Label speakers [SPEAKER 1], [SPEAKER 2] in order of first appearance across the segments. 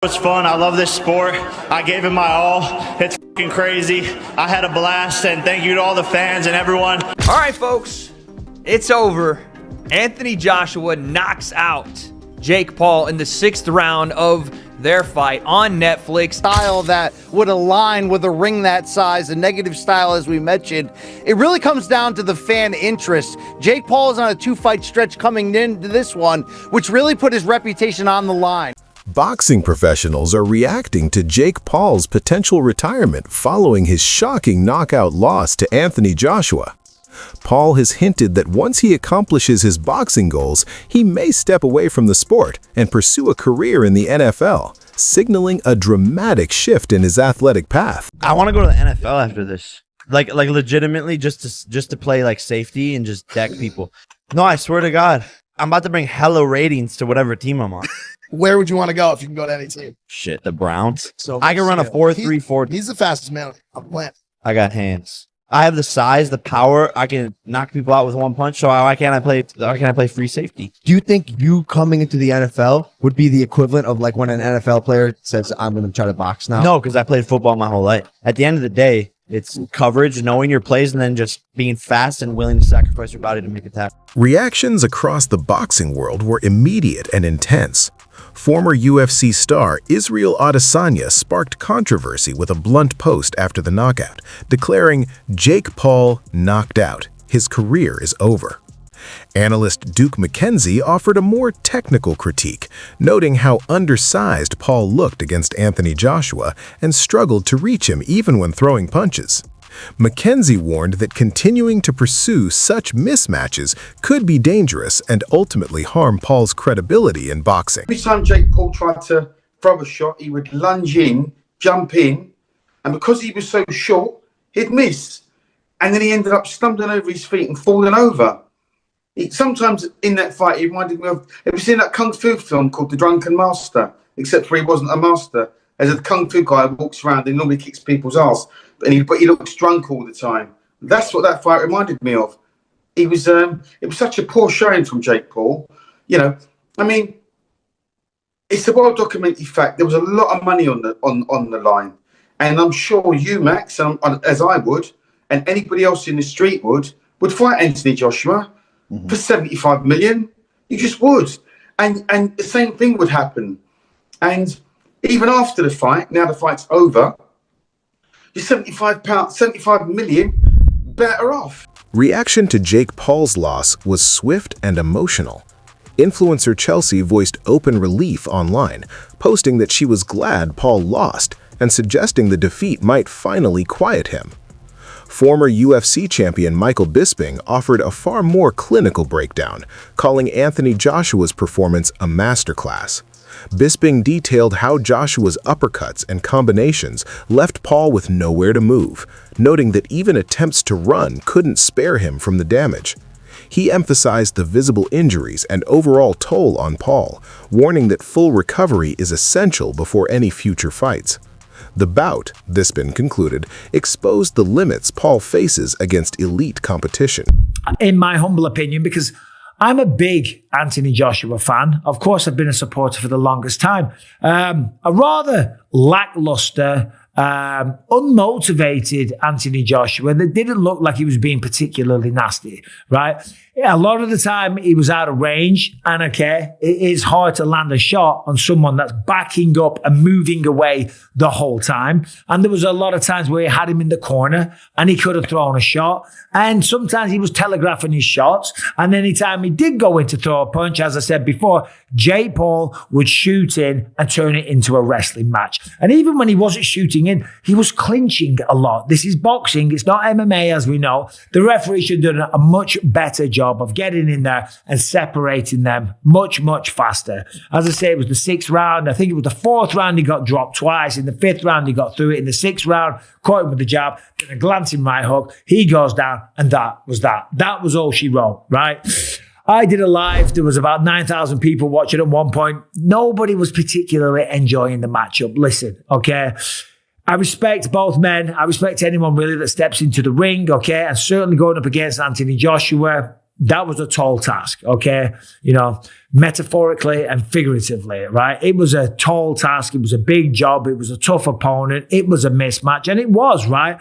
[SPEAKER 1] It was fun. I love this sport. I gave it my all. It's fucking crazy. I had a blast, and thank you to all the fans and everyone.
[SPEAKER 2] All right, folks, it's over. Anthony Joshua knocks out Jake Paul in the 6th round of their fight on Netflix.
[SPEAKER 3] Style that would align with a ring that size, a negative style, as we mentioned. It really comes down to the fan interest. Jake Paul is on a 2-fight stretch coming into this one, which really put his reputation on the line.
[SPEAKER 4] Boxing professionals are reacting to Jake Paul's potential retirement following his shocking knockout loss to Anthony Joshua. Paul has hinted that once he accomplishes his boxing goals, he may step away from the sport and pursue a career in the NFL, signaling a dramatic shift in his athletic path.
[SPEAKER 5] I want to go to the NFL after this. Like legitimately just to play like safety and just deck people. No, I swear to God, I'm about to bring hella ratings to whatever team I'm on.
[SPEAKER 6] Where would you want to go if you can go to any team?
[SPEAKER 5] Shit, the Browns.
[SPEAKER 6] So
[SPEAKER 5] I can run a 4.34.
[SPEAKER 6] He's the fastest man on the planet.
[SPEAKER 5] I got hands. I have the size, the power. I can knock people out with one punch. So why can't I play free safety?
[SPEAKER 7] Do you think you coming into the NFL would be the equivalent of like when an NFL player says, I'm going to try to box now?
[SPEAKER 5] No, because I played football my whole life. At the end of the day, it's coverage, knowing your plays, and then just being fast and willing to sacrifice your body to make a tackle.
[SPEAKER 4] Reactions across the boxing world were immediate and intense. Former UFC star Israel Adesanya sparked controversy with a blunt post after the knockout, declaring, "Jake Paul knocked out. His career is over." Analyst Duke McKenzie offered a more technical critique, noting how undersized Paul looked against Anthony Joshua and struggled to reach him even when throwing punches. McKenzie warned that continuing to pursue such mismatches could be dangerous and ultimately harm Paul's credibility in boxing.
[SPEAKER 8] Every time Jake Paul tried to throw a shot, he would lunge in, jump in, and because he was so short, he'd miss. And then he ended up stumbling over his feet and falling over. Sometimes in that fight, he reminded me of, have you seen that Kung Fu film called The Drunken Master? Except for he wasn't a master. As a Kung Fu guy walks around and normally kicks people's ass, but he looks drunk all the time. That's what that fight reminded me of. It was such a poor showing from Jake Paul. You know, I mean, it's a well-documented fact. There was a lot of money on the line. And I'm sure you, Max, as I would, and anybody else in the street would fight Anthony Joshua. For 75 million, you just would. And the same thing would happen. And even after the fight, now the fight's over, you're 75 million better off.
[SPEAKER 4] Reaction to Jake Paul's loss was swift and emotional. Influencer Chelsea voiced open relief online, posting that she was glad Paul lost and suggesting the defeat might finally quiet him. Former UFC champion Michael Bisping offered a far more clinical breakdown, calling Anthony Joshua's performance a masterclass. Bisping detailed how Joshua's uppercuts and combinations left Paul with nowhere to move, noting that even attempts to run couldn't spare him from the damage. He emphasized the visible injuries and overall toll on Paul, warning that full recovery is essential before any future fights. The bout, Bisping concluded, exposed the limits Paul faces against elite competition.
[SPEAKER 9] In my humble opinion, because I'm a big Anthony Joshua fan. Of course, I've been a supporter for the longest time. A rather lackluster, unmotivated Anthony Joshua that didn't look like he was being particularly nasty, right? A lot of the time he was out of range, and okay, it is hard to land a shot on someone that's backing up and moving away the whole time. And there was a lot of times where he had him in the corner and he could have thrown a shot. And sometimes he was telegraphing his shots. And anytime he did go in to throw a punch, as I said before, Jake Paul would shoot in and turn it into a wrestling match. And even when he wasn't shooting in, he was clinching a lot. This is boxing. It's not MMA, as we know. The referee should have done a much better job of getting in there and separating them much, much faster. As I say, it was the 6th round. I think it was the 4th round he got dropped twice. In the 5th round, he got through it. In the 6th round, caught him with the jab, then a glancing right hook. He goes down, and that was that. That was all she wrote, right? I did a live. There was about 9,000 people watching at one point. Nobody was particularly enjoying the matchup. Listen, okay? I respect both men. I respect anyone really that steps into the ring, okay? And certainly going up against Anthony Joshua, that was a tall task, okay? You know, metaphorically and figuratively, right? It was a tall task. It was a big job. It was a tough opponent. It was a mismatch, and it was, right?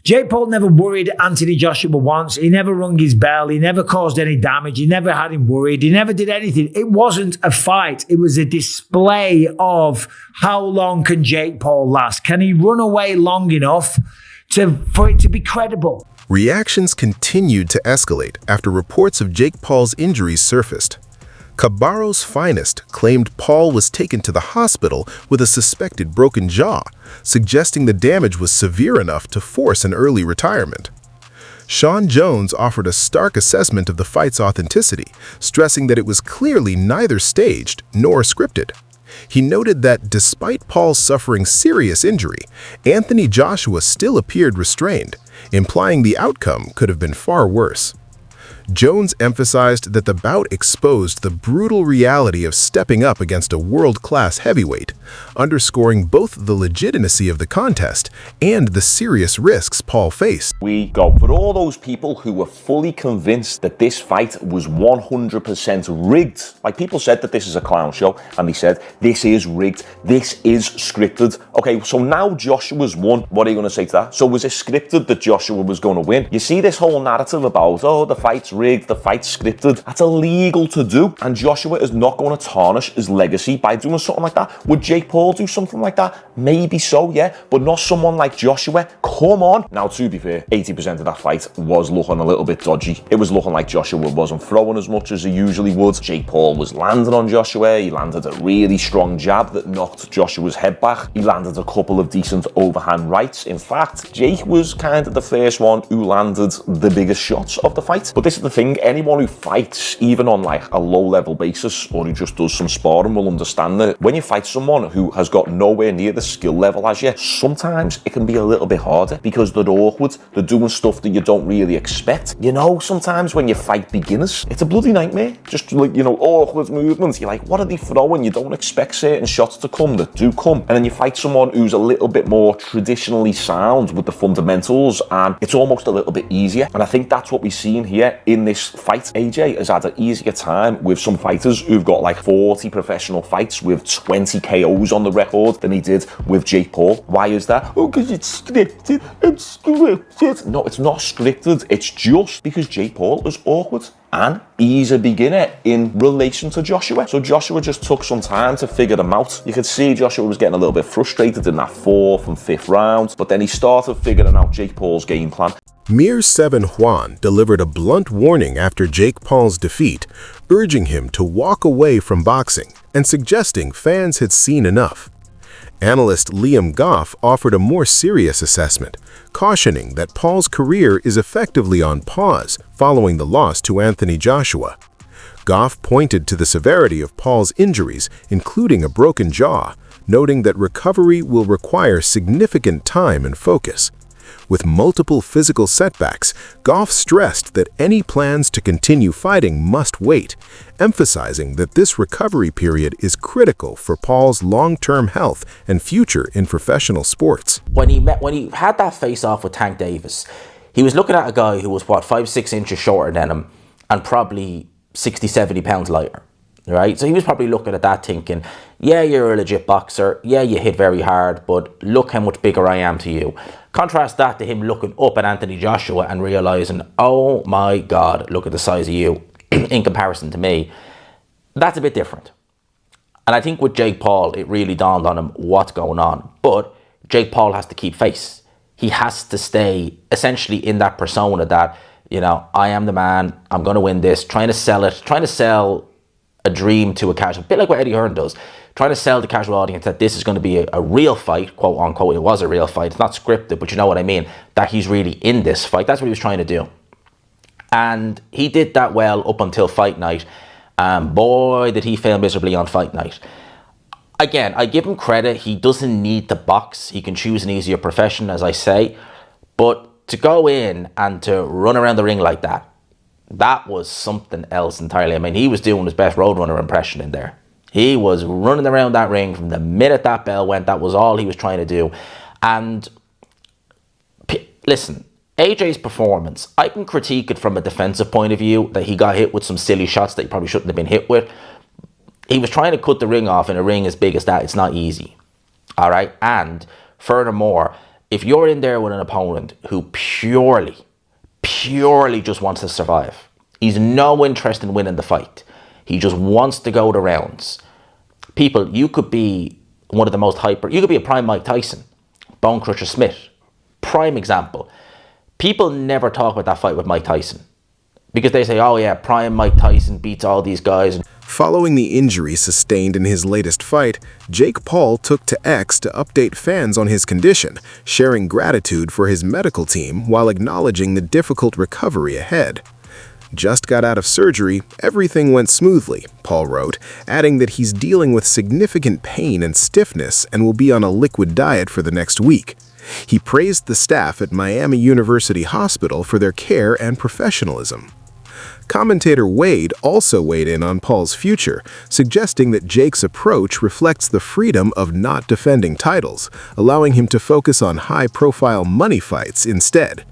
[SPEAKER 9] Jake Paul never worried Anthony Joshua once. He never rung his bell. He never caused any damage. He never had him worried. He never did anything. It wasn't a fight. It was a display of how long can Jake Paul last? Can he run away long enough for it to be credible?
[SPEAKER 4] Reactions continued to escalate after reports of Jake Paul's injuries surfaced. Cabarro's finest claimed Paul was taken to the hospital with a suspected broken jaw, suggesting the damage was severe enough to force an early retirement. Sean Jones offered a stark assessment of the fight's authenticity, stressing that it was clearly neither staged nor scripted. He noted that despite Paul suffering serious injury, Anthony Joshua still appeared restrained, implying the outcome could have been far worse. Jones emphasized that the bout exposed the brutal reality of stepping up against a world-class heavyweight, underscoring both the legitimacy of the contest and the serious risks Paul faced.
[SPEAKER 10] We go for all those people who were fully convinced that this fight was 100% rigged. Like, people said that this is a clown show, and they said this is rigged, this is scripted. Okay, so now Joshua's won. What are you going to say to that? So was it scripted that Joshua was going to win? You see this whole narrative about, oh, the fight's rigged, the fight's scripted. That's illegal to do, and Joshua is not going to tarnish his legacy by doing something like that. Would Jake Paul do something like that? Maybe so, yeah, but not someone like Joshua. Come on. Now, to be fair, 80% of that fight was looking a little bit dodgy. It was looking like Joshua wasn't throwing as much as he usually would. Jake Paul was landing on Joshua. He landed a really strong jab that knocked Joshua's head back. He landed a couple of decent overhand rights. In fact, Jake was kind of the first one who landed the biggest shots of the fight. But this is the thing, anyone who fights, even on like a low-level basis, or who just does some sparring, will understand that when you fight someone who has got nowhere near the skill level as you, sometimes it can be a little bit harder because they're awkward, they're doing stuff that you don't really expect. You know, sometimes when you fight beginners, it's a bloody nightmare. Just like, you know, awkward movements. You're like, what are they throwing? You don't expect certain shots to come that do come. And then you fight someone who's a little bit more traditionally sound with the fundamentals, and it's almost a little bit easier. And I think that's what we've seen here in this fight. AJ has had an easier time with some fighters who've got like 40 professional fights with 20 KOs on the record than he did with Jake Paul. Why is that? Oh, because it's scripted. It's scripted. No, it's not scripted. It's just because Jake Paul is awkward and he's a beginner in relation to Joshua. So Joshua just took some time to figure them out. You could see Joshua was getting a little bit frustrated in that 4th and 5th round, but then he started figuring out Jake Paul's game plan.
[SPEAKER 4] Mir 7 Juan delivered a blunt warning after Jake Paul's defeat, urging him to walk away from boxing and suggesting fans had seen enough. Analyst Liam Goff offered a more serious assessment, cautioning that Paul's career is effectively on pause following the loss to Anthony Joshua. Goff pointed to the severity of Paul's injuries, including a broken jaw, noting that recovery will require significant time and focus. With multiple physical setbacks, Goff stressed that any plans to continue fighting must wait, emphasizing that this recovery period is critical for Paul's long-term health and future in professional sports.
[SPEAKER 11] When he had that face-off with Tank Davis, he was looking at a guy who was, 5-6 inches shorter than him and probably 60-70 pounds lighter, right? So he was probably looking at that thinking, yeah, you're a legit boxer, yeah, you hit very hard, but look how much bigger I am to you. Contrast that to him looking up at Anthony Joshua and realizing, oh my God, look at the size of you in comparison to me. That's a bit different. And I think with Jake Paul, it really dawned on him what's going on. But Jake Paul has to keep face. He has to stay essentially in that persona that, you know, I am the man, I'm going to win this, trying to sell a dream to a casual, a bit like what Eddie Hearn does, trying to sell the casual audience that this is going to be a real fight, quote unquote. It was a real fight. It's not scripted, but you know what I mean, that he's really in this fight. That's what he was trying to do. And he did that well up until fight night. Boy, did he fail miserably on fight night. Again, I give him credit. He doesn't need to box. He can choose an easier profession, as I say. But to go in and to run around the ring like that, that was something else entirely. I mean, he was doing his best Roadrunner impression in there. He was running around that ring from the minute that bell went. That was all he was trying to do. And listen, AJ's performance, I can critique it from a defensive point of view, that he got hit with some silly shots that he probably shouldn't have been hit with. He was trying to cut the ring off in a ring as big as that. It's not easy. All right. And furthermore, if you're in there with an opponent who purely just wants to survive, he's no interest in winning the fight. He just wants to go the rounds. People, you could be one of the most you could be a prime Mike Tyson, Bone Crusher Smith, prime example. People never talk about that fight with Mike Tyson because they say, oh yeah, prime Mike Tyson beats all these guys.
[SPEAKER 4] Following the injury sustained in his latest fight, Jake Paul took to X to update fans on his condition, sharing gratitude for his medical team while acknowledging the difficult recovery ahead. Just got out of surgery, everything went smoothly, Paul wrote, adding that he's dealing with significant pain and stiffness and will be on a liquid diet for the next week. He praised the staff at Miami University Hospital for their care and professionalism. Commentator Wade also weighed in on Paul's future, suggesting that Jake's approach reflects the freedom of not defending titles, allowing him to focus on high-profile money fights instead.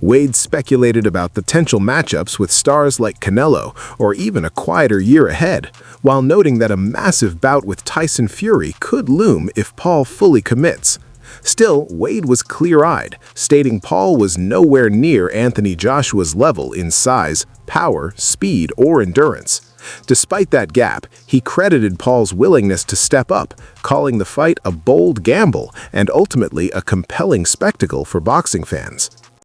[SPEAKER 4] Wade speculated about potential matchups with stars like Canelo or even a quieter year ahead, while noting that a massive bout with Tyson Fury could loom if Paul fully commits. Still, Wade was clear-eyed, stating Paul was nowhere near Anthony Joshua's level in size, power, speed, or endurance. Despite that gap, he credited Paul's willingness to step up, calling the fight a bold gamble and ultimately a compelling spectacle for boxing fans.